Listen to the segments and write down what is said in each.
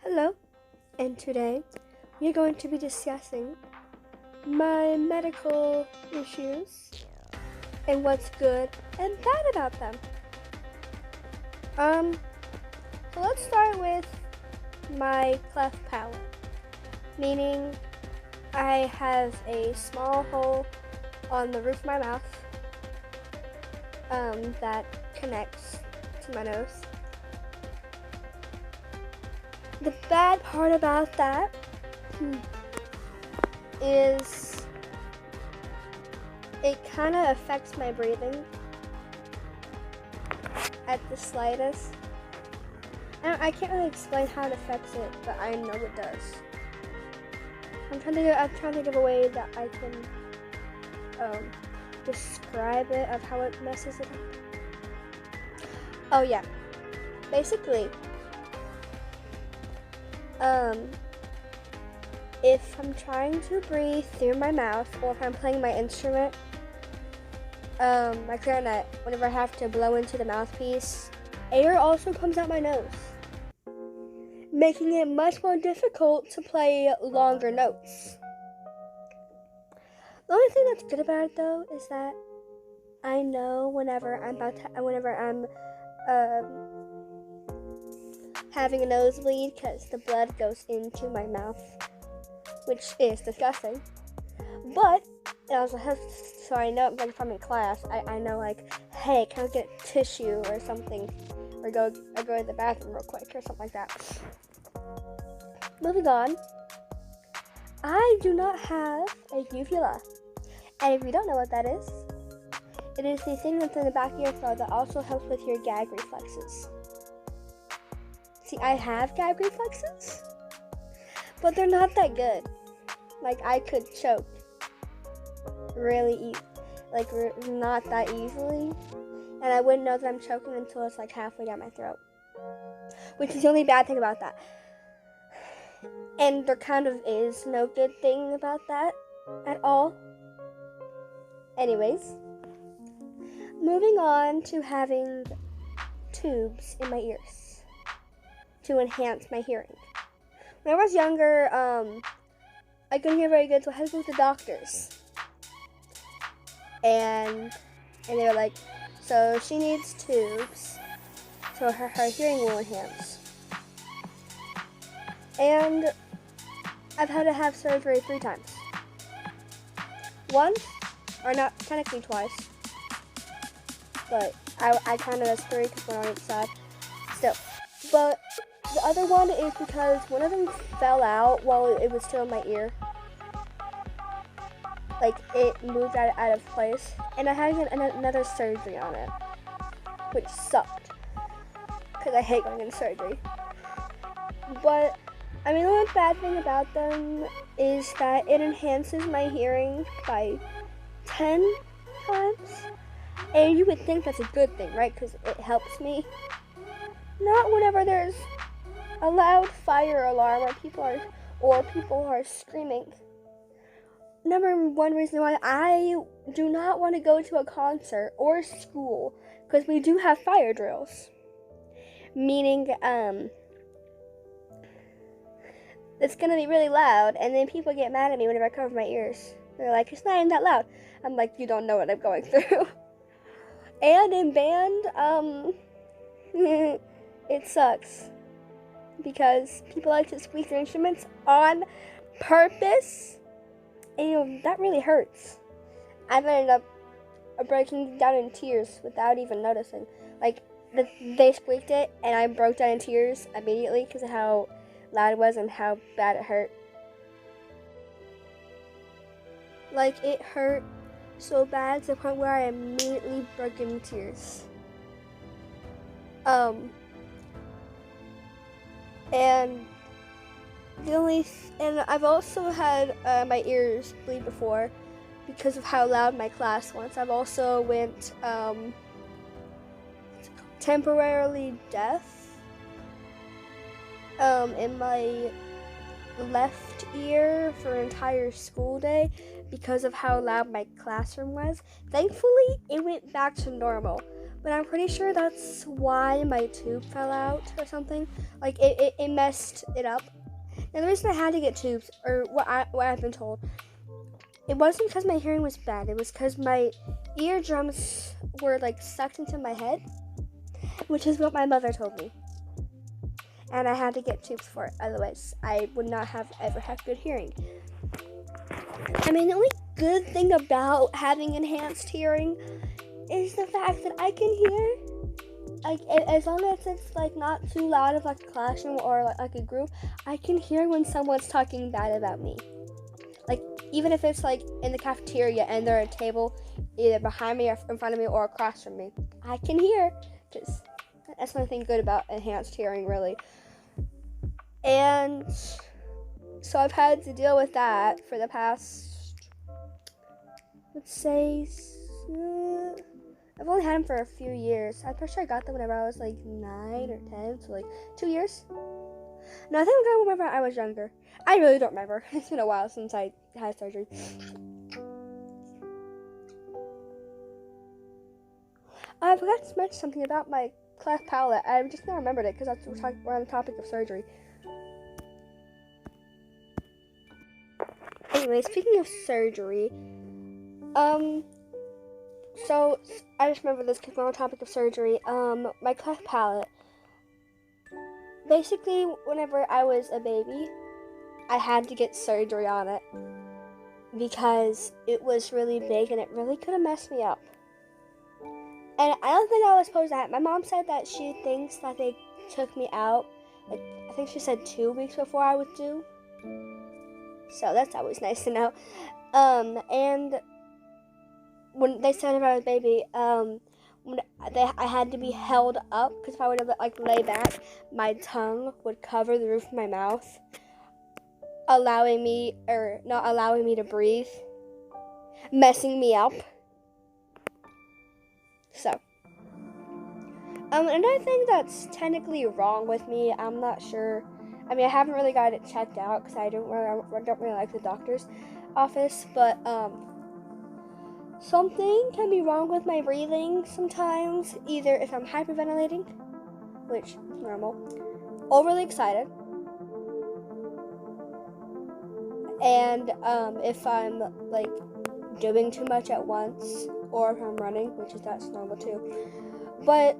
Hello, and today we're going to be discussing my medical issues and what's good and bad about them. So let's start with my cleft palate, meaning I have a small hole on the roof of my mouth that connects to my nose. The bad part about that is it kind of affects my breathing at the slightest. I can't really explain how it affects it, but I know it does. I'm trying to think of a way that I can describe it of how it messes it up. Oh yeah, basically. If I'm trying to breathe through my mouth, or if I'm playing my instrument, my clarinet, whenever I have to blow into the mouthpiece, air also comes out my nose, making it much more difficult to play longer notes. The only thing that's good about it, though, is that I know whenever I'm having a nosebleed, because the blood goes into my mouth, which is disgusting. But it also helps, so I know, like, if I'm in class, I know, like, hey, can I get tissue or something, or go to the bathroom real quick or something like that. Moving on, I do not have a uvula, and if you don't know what that is, it is the thing that's in the back of your throat that also helps with your gag reflexes. See, I have gag reflexes, but they're not that good. Like, I could choke not that easily, and I wouldn't know that I'm choking until it's like halfway down my throat, which is the only bad thing about that. And there kind of is no good thing about that at all. Anyways, moving on to having tubes in my ears to enhance my hearing. When I was younger, I couldn't hear very good, so I had to go to the doctors. And they were like, so she needs tubes so her hearing will enhance. And I've had to have surgery 3 times. Once, or not technically twice, but I counted as 3 because one on each side. Still. But the other one is because one of them fell out while it was still in my ear. Like, it moved out of place. And I had to get another surgery on it, which sucked, because I hate going into surgery. But, I mean, the only bad thing about them is that it enhances my hearing by 10 times. And you would think that's a good thing, right? Because it helps me. Not whenever there's a loud fire alarm or people are screaming. Number one reason why I do not want to go to a concert or school, because we do have fire drills. Meaning, it's going to be really loud, and then people get mad at me whenever I cover my ears. They're like, it's not even that loud. I'm like, you don't know what I'm going through. And in band, it sucks, because people like to squeak their instruments on purpose, and that really hurts. I've ended up breaking down in tears without even noticing. Like, they squeaked it, and I broke down in tears immediately because of how loud it was and how bad it hurt. Like, it hurt so bad to the point where I immediately broke into tears. And I've also had my ears bleed before because of how loud my class was. I've also went temporarily deaf in my left ear for an entire school day because of how loud my classroom was. Thankfully, it went back to normal. but I'm pretty sure that's why my tube fell out or something. Like it messed it up. And the reason I had to get tubes, or what I've been told, it wasn't because my hearing was bad. It was because my eardrums were like sucked into my head, which is what my mother told me. And I had to get tubes for it. Otherwise, I would not have ever had good hearing. I mean, the only good thing about having enhanced hearing is the fact that I can hear, like, as long as it's like not too loud of like a classroom or like a group, I can hear when someone's talking bad about me. Like, even if it's like in the cafeteria and they're at a table either behind me or in front of me or across from me, I can hear. Just that's one thing good about enhanced hearing, really. And so I've had to deal with that for the past, let's say, I've only had them for a few years. I'm pretty sure I got them whenever I was like 9 or 10, so like 2 years. No, I think I got them whenever I was younger. I really don't remember. It's been a while since I had surgery. I forgot to mention something about my cleft palate. I just now remembered it because we're on the topic of surgery. Anyway, speaking of surgery, so I just remember this because we're on the topic of surgery. My cleft palate. Basically, whenever I was a baby, I had to get surgery on it because it was really big and it really could have messed me up. And I don't think I was supposed to have. My mom said that she thinks that they took me out, like, I think she said 2 weeks before I was due. So that's always nice to know. And when they said about a baby, I had to be held up because if I would have like lay back, my tongue would cover the roof of my mouth, not allowing me to breathe, messing me up. So, another thing that's technically wrong with me, I'm not sure. I mean, I haven't really got it checked out because I don't really like the doctor's office, but something can be wrong with my breathing sometimes, either if I'm hyperventilating, which is normal, overly excited, and if I'm like doing too much at once, or if I'm running, that's normal too. But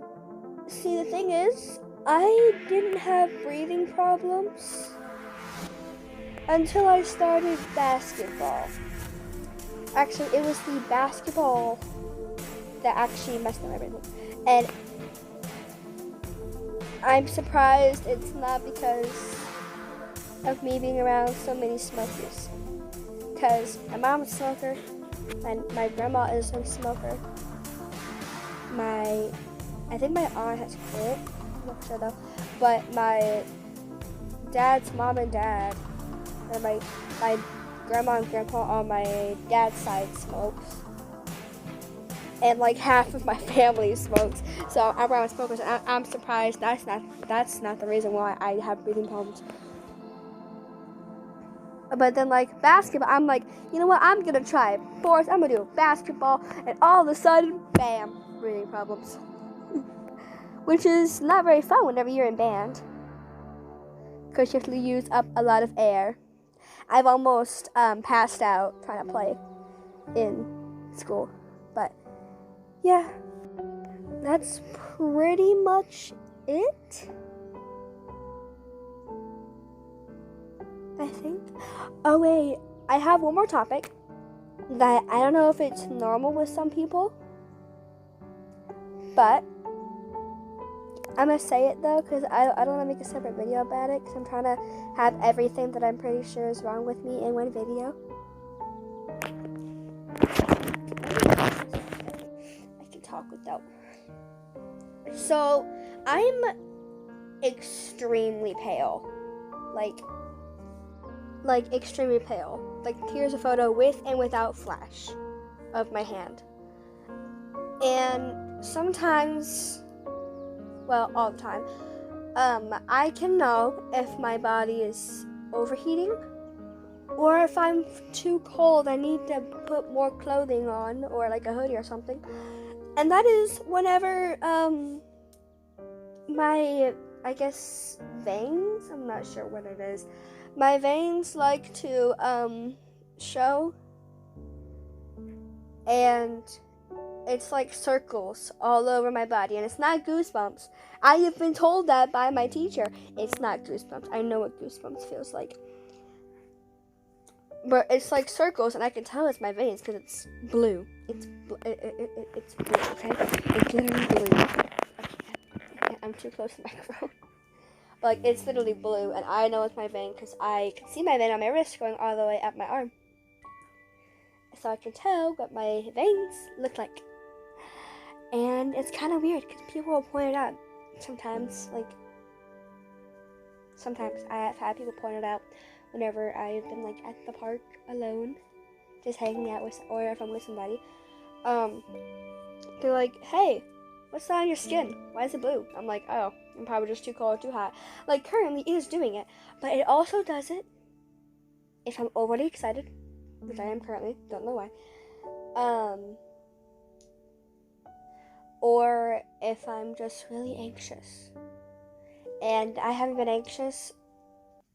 see, the thing is, I didn't have breathing problems until I started basketball. Actually, it was the basketball that actually messed up everything. And I'm surprised it's not because of me being around so many smokers. Because my mom's a smoker, and my grandma is a smoker. I think my aunt has quit. I'm not sure though. But my dad's mom and dad, or my grandma and grandpa on my dad's side smokes, and like half of my family smokes. So I'm around smokers, and I'm surprised that's not the reason why I have breathing problems. But then like basketball, I'm like, you know what? I'm gonna try it. Boys, I'm gonna do basketball, and all of a sudden, bam, breathing problems. Which is not very fun whenever you're in band, because you have to use up a lot of air. I've almost passed out trying to play in school. But yeah, that's pretty much it, I think. Oh wait, I have one more topic that I don't know if it's normal with some people, but I'm going to say it though, because I don't want to make a separate video about it, because I'm trying to have everything that I'm pretty sure is wrong with me in one video. I can talk without. So, I'm extremely pale. Like extremely pale. Like, here's a photo with and without flash of my hand. And sometimes, well, all the time, I can know if my body is overheating or if I'm too cold, I need to put more clothing on or like a hoodie or something. And that is whenever, my, I guess, veins, I'm not sure what it is. My veins like to, show, and it's like circles all over my body, and it's not goosebumps. I have been told that by my teacher. It's not goosebumps. I know what goosebumps feels like. But it's like circles, and I can tell it's my veins because it's blue. It's blue, okay? It's literally blue. Okay, I'm too close to the microphone. But, like, it's literally blue, and I know it's my vein because I can see my vein on my wrist going all the way up my arm. So I can tell what my veins look like. And it's kind of weird because people will point it out. Sometimes I have had people point it out whenever I've been like at the park alone, just hanging out with, or if I'm with somebody. They're like, "Hey, what's that on your skin? Why is it blue?" I'm like, "Oh, I'm probably just too cold or too hot." Like, currently it is doing it, but it also does it if I'm overly excited, which I am currently, don't know why. Or if I'm just really anxious. And I haven't been anxious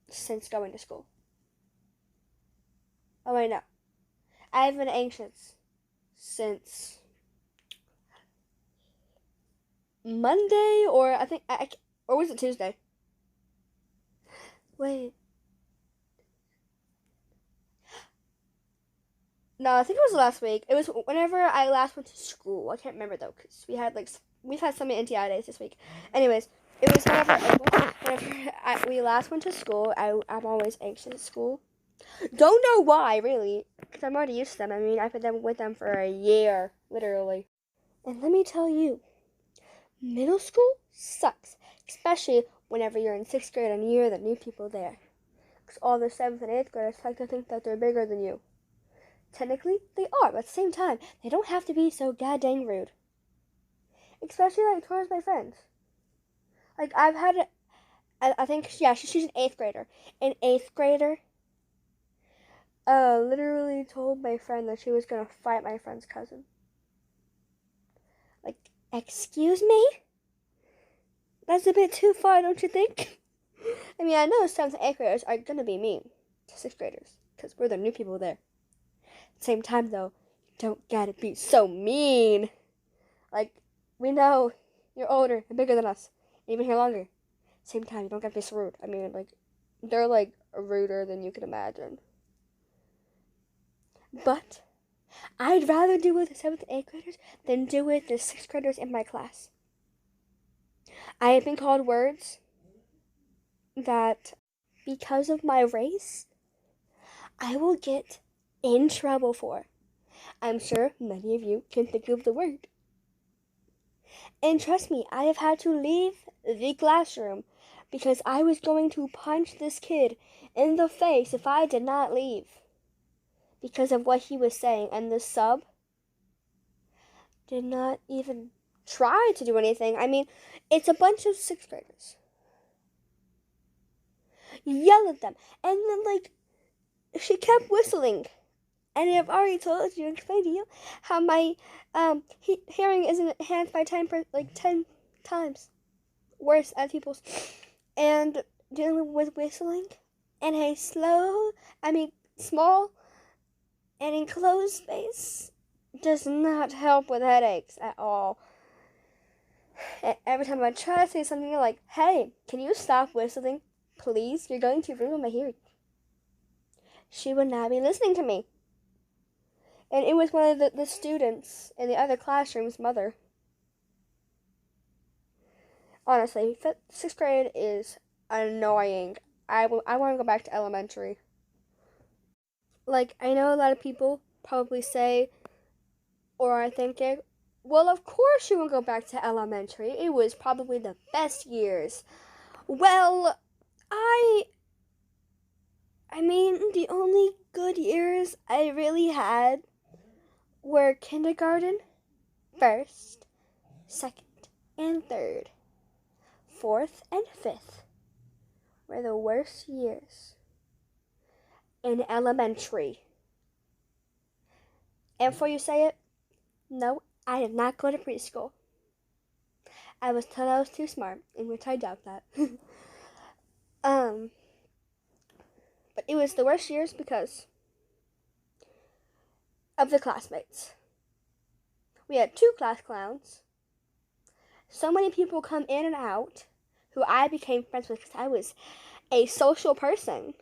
since going to school. Oh wait, no. I have been anxious since Monday, or I think, or was it Tuesday? Wait. No, I think it was last week. It was whenever I last went to school. I can't remember though, because we've had so many NTI days this week. Anyways, it was whenever we last went to school. I'm always anxious at school. Don't know why, really, because I'm already used to them. I mean, I've been with them for a year, literally. And let me tell you, middle school sucks, especially whenever you're in 6th grade and you're the new people there. Because all the 7th and 8th graders like to think that they're bigger than you. Technically, they are, but at the same time, they don't have to be so goddamn rude. Especially, like, towards my friends. Like, I've had, I think, yeah, she's an 8th grader. An 8th grader literally told my friend that she was gonna fight my friend's cousin. Like, excuse me? That's a bit too far, don't you think? I mean, I know 7th and 8th graders are gonna be mean to 6th graders, because we're the new people there. At the same time, though, you don't gotta be so mean. Like, we know you're older and bigger than us, and you've been here longer. Same time, you don't gotta be so rude. I mean, like, they're, like, ruder than you can imagine. But I'd rather do with the 7th and 8th graders than do with the 6th graders in my class. I have been called words that, because of my race, I will get in trouble for. I'm sure many of you can think of the word. And trust me, I have had to leave the classroom because I was going to punch this kid in the face if I did not leave because of what he was saying. And the sub did not even try to do anything. I mean, it's a bunch of 6th graders. Yell at them. And then, like, she kept whistling. And I've already told you, explained to you, how my hearing is enhanced by 10 times worse as people's. And dealing with whistling in a small and enclosed space does not help with headaches at all. And every time I try to say something like, "Hey, can you stop whistling? Please, you're going to ruin my hearing," she would not be listening to me. And it was one of the students in the other classroom's mother. Honestly, 6th grade is annoying. I want to go back to elementary. Like, I know a lot of people probably say or are thinking, well, of course you won't go back to elementary. It was probably the best years. Well, I mean, the only good years I really had were kindergarten, 1st, 2nd, and 3rd. 4th and 5th were the worst years in elementary. And before you say it, no, I did not go to preschool. I was told I was too smart, in which I doubt that. um, but it was the worst years because of the classmates. We had 2 class clowns. So many people come in and out who I became friends with because I was a social person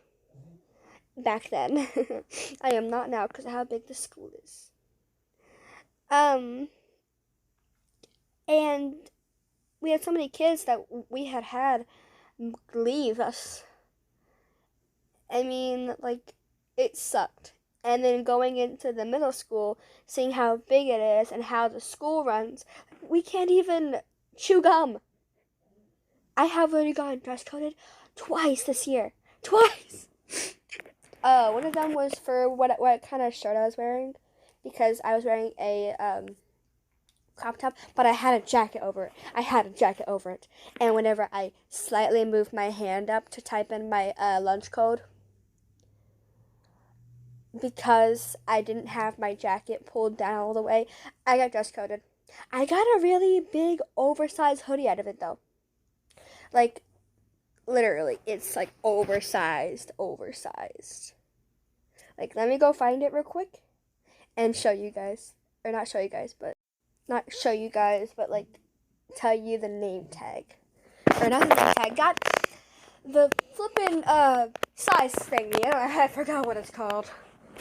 back then. I am not now because of how big the school is. And we had so many kids that we had leave us. I mean, like, it sucked. And then going into the middle school, seeing how big it is and how the school runs, we can't even chew gum. I have already gotten dress coded twice this year. Twice! One of them was for what kind of shirt I was wearing, because I was wearing a crop top, but I had a jacket over it. And whenever I slightly moved my hand up to type in my lunch code, because I didn't have my jacket pulled down all the way, I got dress coded. I got a really big oversized hoodie out of it though. Like, literally, it's like oversized. Like, let me go find it real quick and show you guys. Or not show you guys, but like tell you the name tag. Or not the name tag, got the flippin' size thingy. I forgot what it's called.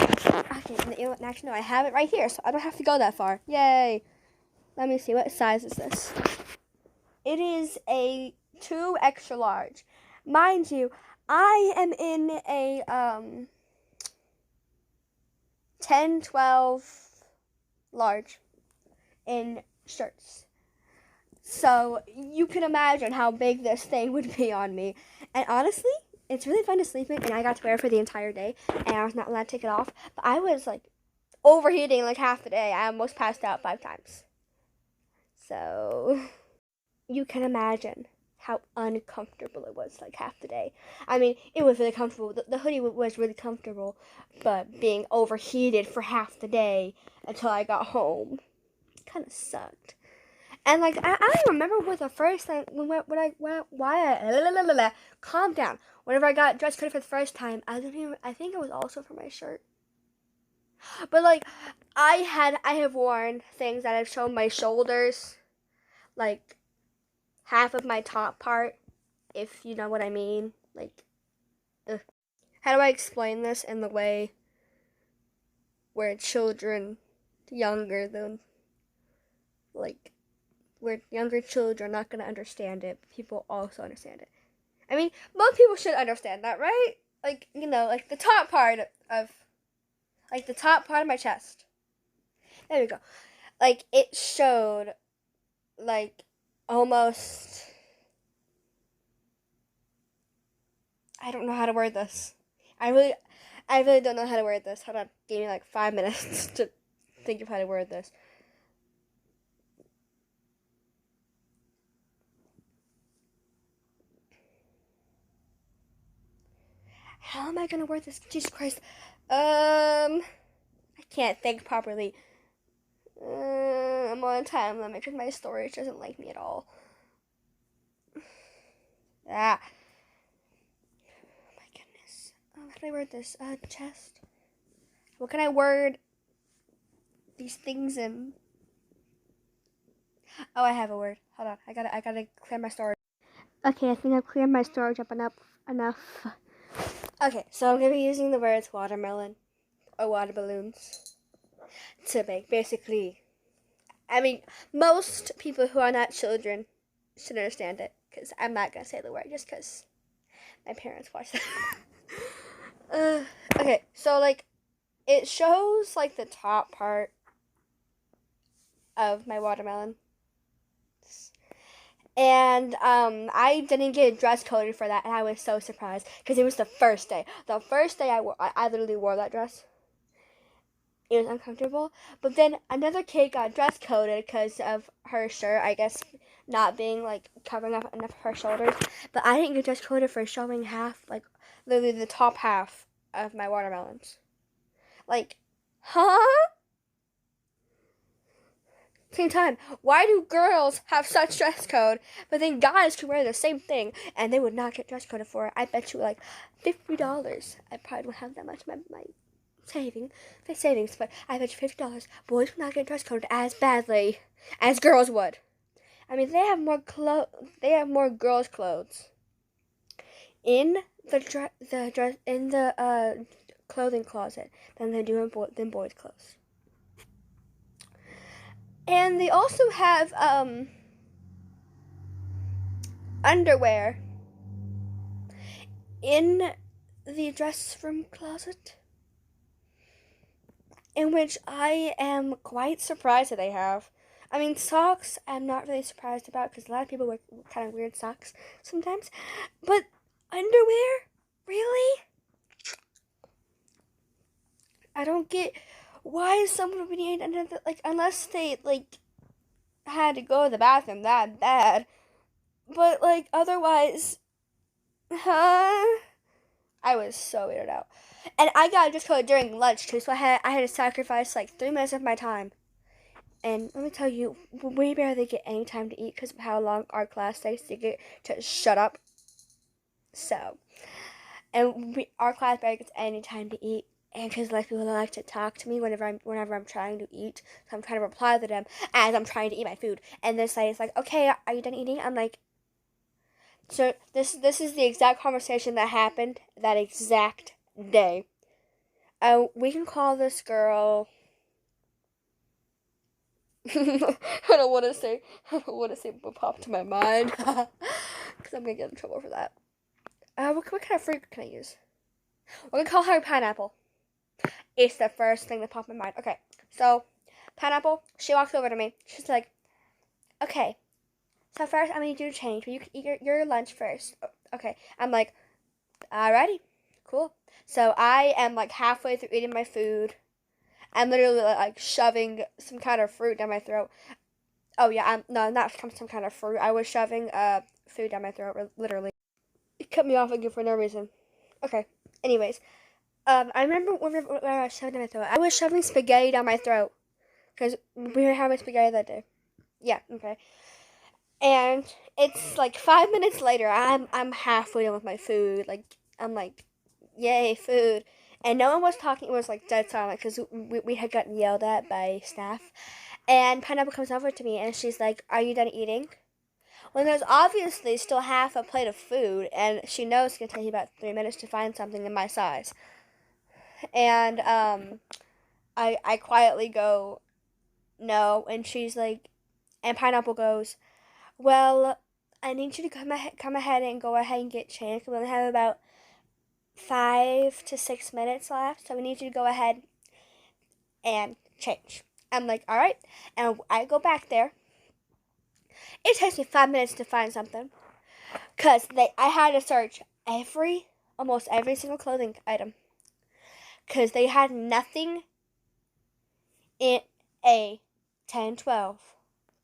Okay, actually, no, I have it right here, so I don't have to go that far. Yay! Let me see, what size is this? It is a 2 extra large. Mind you, I am in a 10, 12 large in shirts. So you can imagine how big this thing would be on me. And honestly, it's really fun to sleep in, and I got to wear it for the entire day, and I was not allowed to take it off. But I was like overheating like half the day. I almost passed out 5 times. So you can imagine how uncomfortable it was like half the day. I mean, it was really comfortable. The hoodie was really comfortable, but being overheated for half the day until I got home kind of sucked. And like I remember what the first thing calm down. Whenever I got dress coded for the first time, I think it was also for my shirt. But like I have worn things that have shown my shoulders, like half of my top part, if you know what I mean. Like, how do I explain this in the way where children younger than like where younger children are not going to understand it, but people also understand it. I mean, most people should understand that, right? Like, you know, like the top part of my chest. There we go. Like, it showed, like, almost, I don't know how to word this. I really don't know how to word this. Hold on, give me like 5 minutes to think of how to word this. How am I gonna word this? Jesus Christ. I can't think properly. I'm on a time limit because my storage doesn't like me at all. Ah. Oh my goodness. How can I word this? Chest. What can I word these things in? Oh, I have a word. Hold on. I gotta clear my storage. Okay, I think I've cleared my storage up enough. Okay, so I'm gonna be using the words watermelon or water balloons to make basically. I mean, most people who are not children should understand it, because I'm not gonna say the word just because my parents watch that. Okay, so like it shows like the top part of my watermelon. And I didn't get dress coded for that, and I was so surprised because it was the first day. The first day I literally wore that dress. It was uncomfortable. But then another kid got dress coded because of her shirt, I guess, not being like covering up enough of her shoulders. But I didn't get dress coded for showing half, like literally the top half of my watermelons. Like, huh? Same time, why do girls have such dress code, but then guys can wear the same thing and they would not get dress coded for it? I bet you like $50. I probably don't have that much my savings, but I bet you $50 boys would not get dress coded as badly as girls would. I mean, they have more girls' clothes in the clothing closet than they do in boys' clothes. And they also have underwear in the dress room closet, in which I am quite surprised that they have. I mean, socks I'm not really surprised about because a lot of people wear kind of weird socks sometimes. But underwear? Really? I don't get why someone would need another, like, unless they, like, had to go to the bathroom that bad. But, like, otherwise, huh? I was so weirded out. And I got just code during lunch, too, so I had to sacrifice, like, 3 minutes of my time. And let me tell you, we barely get any time to eat because of how long our class takes to get to shut up. So, and our class barely gets any time to eat. And because like people like to talk to me whenever I'm trying to eat, so I'm trying to reply to them as I'm trying to eat my food. And this lady is like, "Okay, are you done eating?" I'm like, "So this is the exact conversation that happened that exact day." We can call this girl. I don't want to say what popped to my mind because I'm gonna get in trouble for that. What kind of fruit can I use? We're gonna call her Pineapple. It's the first thing that popped in my mind. Okay, so Pineapple, she walks over to me. She's like, "Okay, so first I'm gonna need you to change, but you can eat your lunch first." Okay, I'm like, "Alrighty, cool." So I am like halfway through eating my food. I'm literally like shoving some kind of fruit down my throat. Oh yeah, not some kind of fruit. I was shoving food down my throat, literally. It cut me off again for no reason. Okay. Anyways, I remember when I was shoving down my throat. I was shoving spaghetti down my throat because we were having spaghetti that day. Yeah. Okay. And it's like 5 minutes later. I'm halfway done with my food. Like I'm like, yay, food. And no one was talking. It was like dead silent because we had gotten yelled at by staff. And Pineapple comes over to me and she's like, "Are you done eating?" When there's obviously still half a plate of food, and she knows it's gonna take you about 3 minutes to find something in my size. And I quietly go, "No," and she's like, and Pineapple goes, "Well, I need you to come ahead and go ahead and get changed. We only have about 5 to 6 minutes left, so we need you to go ahead and change." I'm like, "All right," and I go back there. It takes me 5 minutes to find something, cause I had to search almost every single clothing item, cause they had nothing in a 10, 12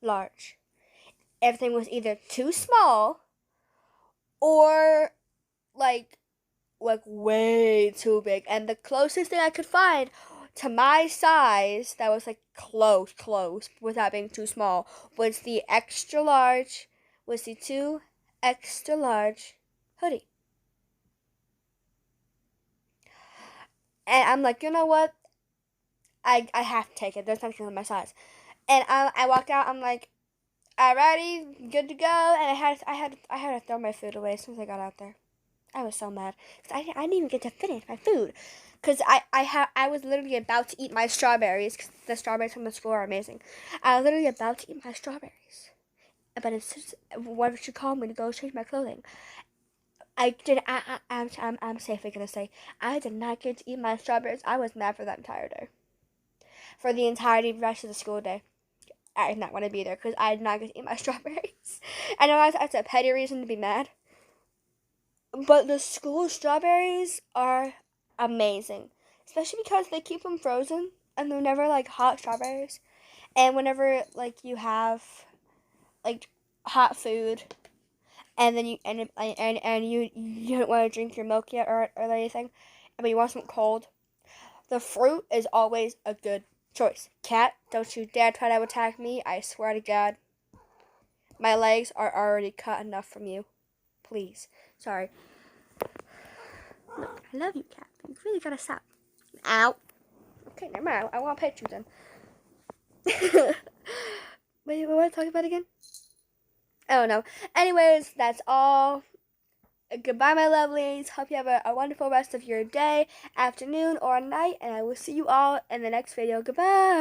large. Everything was either too small or like way too big. And the closest thing I could find to my size that was like close without being too small was the extra large, was the 2 extra large hoodie. And I'm like, you know what? I have to take it. There's nothing in my size. And I walked out. I'm like, "Alrighty, good to go." And I had to throw my food away as soon as I got out there. I was so mad because I didn't even get to finish my food because I was literally about to eat my strawberries because the strawberries from the school are amazing. I was literally about to eat my strawberries, but it's just, what she called me to go change my clothing. I did. I'm safely gonna say I did not get to eat my strawberries. I was mad for that entire day, for the entirety of the rest of the school day. I did not want to be there because I did not get to eat my strawberries. I know that's a petty reason to be mad, but the school strawberries are amazing, especially because they keep them frozen and they're never like hot strawberries. And whenever like you have like hot food, and then you don't want to drink your milk yet or anything, but you want something cold, the fruit is always a good choice. Cat, don't you dare try to attack me. I swear to God. My legs are already cut enough from you. Please. Sorry. Look, I love you, cat. But you really gotta stop. Ow. Okay, never mind. I won't pet you then. Wait, what was I talking about again? I don't know. Anyways, that's all. Goodbye, my lovelies. Hope you have a wonderful rest of your day, afternoon, or night, and I will see you all in the next video. Goodbye.